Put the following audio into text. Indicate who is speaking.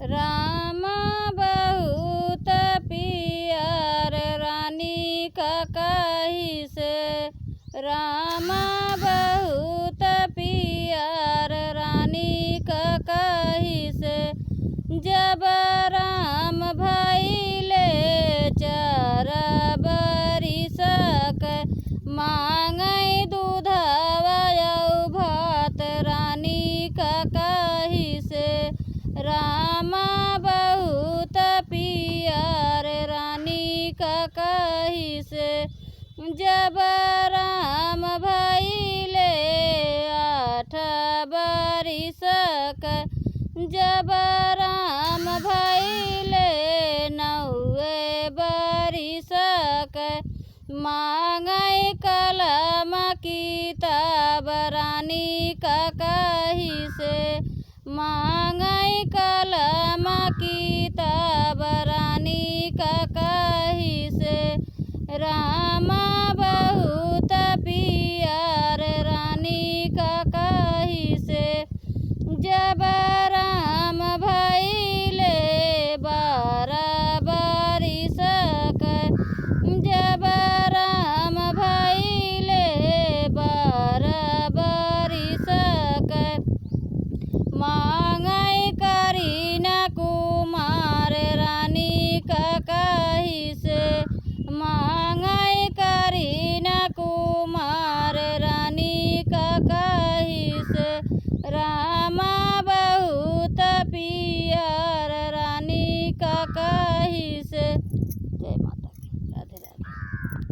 Speaker 1: राम बहुत पियर रानी का कही से। राम बहुत पियर रानी का कही से। जब राम भइले 4 बरिस क मांगै दूधवा यौ भात रानी का कही से। राम बहुत पियर रानी का कही से। जब राम भइले 8 बरिस क। जब राम भइले 9 बरिस क मांगै कलम किताब रानी का कही से। मांगै कलम किताब